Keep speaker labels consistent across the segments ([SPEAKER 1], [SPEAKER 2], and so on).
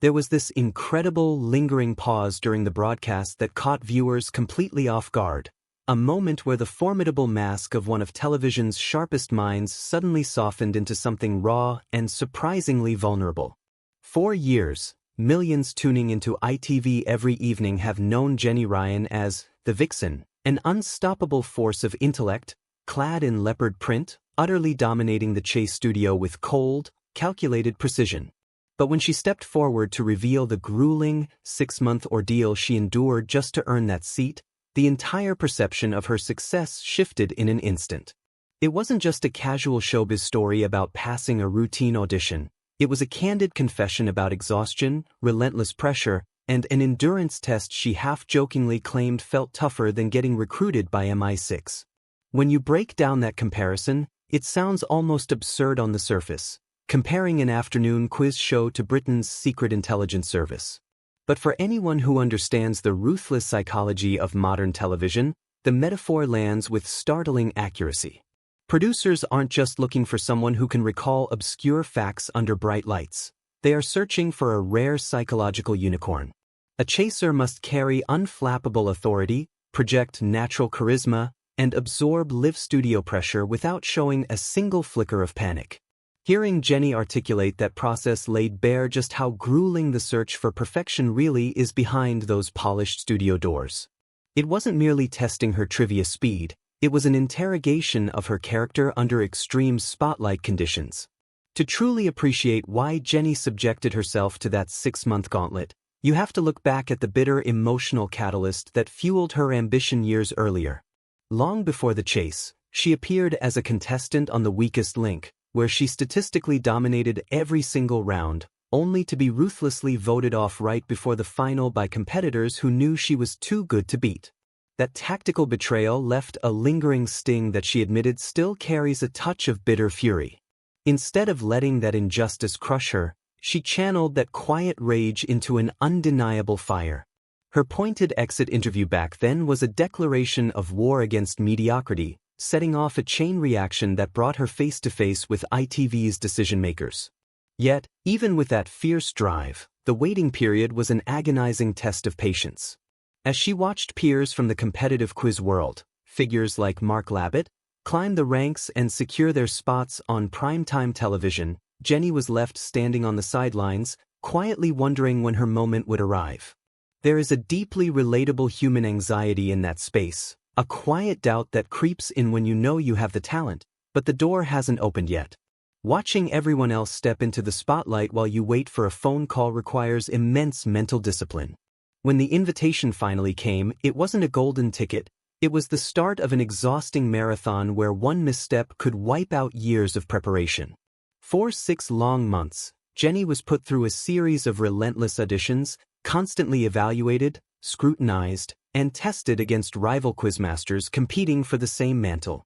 [SPEAKER 1] There was this incredible, lingering pause during the broadcast that caught viewers completely off guard, a moment where the formidable mask of one of television's sharpest minds suddenly softened into something raw and surprisingly vulnerable. For years, millions tuning into ITV every evening have known Jenny Ryan as the Vixen, an unstoppable force of intellect, clad in leopard print, utterly dominating the chase studio with cold, calculated precision. But when she stepped forward to reveal the grueling, 6-month ordeal she endured just to earn that seat, the entire perception of her success shifted in an instant. It wasn't just a casual showbiz story about passing a routine audition. It was a candid confession about exhaustion, relentless pressure, and an endurance test she half-jokingly claimed felt tougher than getting recruited by MI6. When you break down that comparison, it sounds almost absurd on the surface, comparing an afternoon quiz show to Britain's secret intelligence service. But for anyone who understands the ruthless psychology of modern television, the metaphor lands with startling accuracy. Producers aren't just looking for someone who can recall obscure facts under bright lights. They are searching for a rare psychological unicorn. A chaser must carry unflappable authority, project natural charisma, and absorb live studio pressure without showing a single flicker of panic. Hearing Jenny articulate that process laid bare just how grueling the search for perfection really is behind those polished studio doors. It wasn't merely testing her trivia speed, it was an interrogation of her character under extreme spotlight conditions. To truly appreciate why Jenny subjected herself to that 6-month gauntlet, you have to look back at the bitter emotional catalyst that fueled her ambition years earlier. Long before the chase, she appeared as a contestant on The Weakest Link, where she statistically dominated every single round, only to be ruthlessly voted off right before the final by competitors who knew she was too good to beat. That tactical betrayal left a lingering sting that she admitted still carries a touch of bitter fury. Instead of letting that injustice crush her, she channeled that quiet rage into an undeniable fire. Her pointed exit interview back then was a declaration of war against mediocrity, setting off a chain reaction that brought her face-to-face with ITV's decision-makers. Yet, even with that fierce drive, the waiting period was an agonizing test of patience. As she watched peers from the competitive quiz world, figures like Mark Labbett, climb the ranks and secure their spots on primetime television, Jenny was left standing on the sidelines, quietly wondering when her moment would arrive. There is a deeply relatable human anxiety in that space, a quiet doubt that creeps in when you know you have the talent, but the door hasn't opened yet. Watching everyone else step into the spotlight while you wait for a phone call requires immense mental discipline. When the invitation finally came, it wasn't a golden ticket, it was the start of an exhausting marathon where one misstep could wipe out years of preparation. For 6 long months, Jenny was put through a series of relentless auditions, constantly evaluated, scrutinized, and tested against rival quizmasters competing for the same mantle.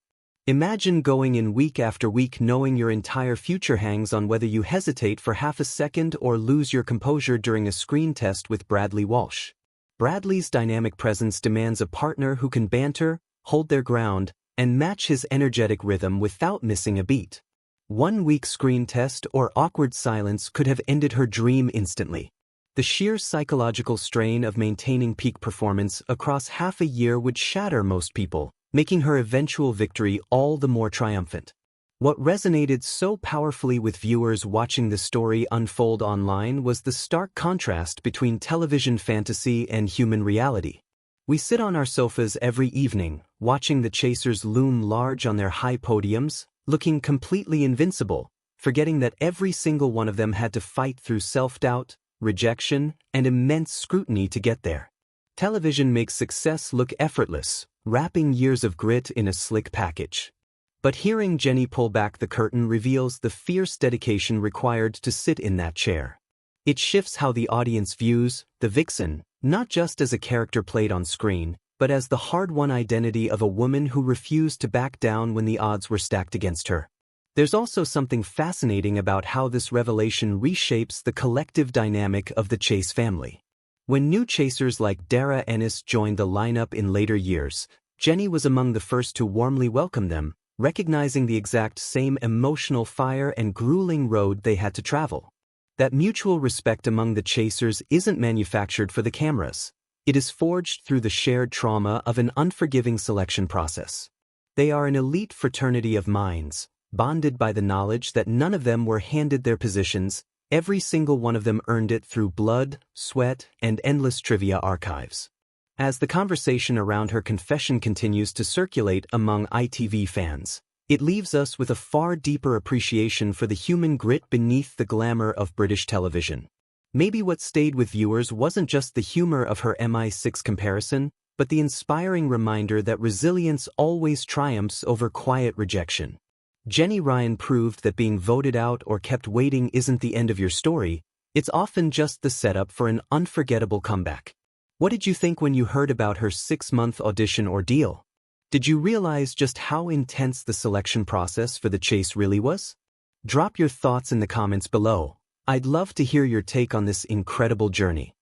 [SPEAKER 1] Imagine going in week after week knowing your entire future hangs on whether you hesitate for half a second or lose your composure during a screen test with Bradley Walsh. Bradley's dynamic presence demands a partner who can banter, hold their ground, and match his energetic rhythm without missing a beat. 1 week screen test or awkward silence could have ended her dream instantly. The sheer psychological strain of maintaining peak performance across half a year would shatter most people, making her eventual victory all the more triumphant. What resonated so powerfully with viewers watching the story unfold online was the stark contrast between television fantasy and human reality. We sit on our sofas every evening, watching the chasers loom large on their high podiums, looking completely invincible, forgetting that every single one of them had to fight through self-doubt, rejection, and immense scrutiny to get there. Television makes success look effortless, wrapping years of grit in a slick package. But hearing Jenny pull back the curtain reveals the fierce dedication required to sit in that chair. It shifts how the audience views the Vixen, not just as a character played on screen, but as the hard-won identity of a woman who refused to back down when the odds were stacked against her. There's also something fascinating about how this revelation reshapes the collective dynamic of the Chase family. When new chasers like Dara Ennis joined the lineup in later years, Jenny was among the first to warmly welcome them, recognizing the exact same emotional fire and grueling road they had to travel. That mutual respect among the chasers isn't manufactured for the cameras. It is forged through the shared trauma of an unforgiving selection process. They are an elite fraternity of minds, bonded by the knowledge that none of them were handed their positions. Every single one of them earned it through blood, sweat, and endless trivia archives. As the conversation around her confession continues to circulate among ITV fans, it leaves us with a far deeper appreciation for the human grit beneath the glamour of British television. Maybe what stayed with viewers wasn't just the humor of her MI6 comparison, but the inspiring reminder that resilience always triumphs over quiet rejection. Jenny Ryan proved that being voted out or kept waiting isn't the end of your story, it's often just the setup for an unforgettable comeback. What did you think when you heard about her 6-month audition ordeal? Did you realize just how intense the selection process for the chase really was? Drop your thoughts in the comments below. I'd love to hear your take on this incredible journey.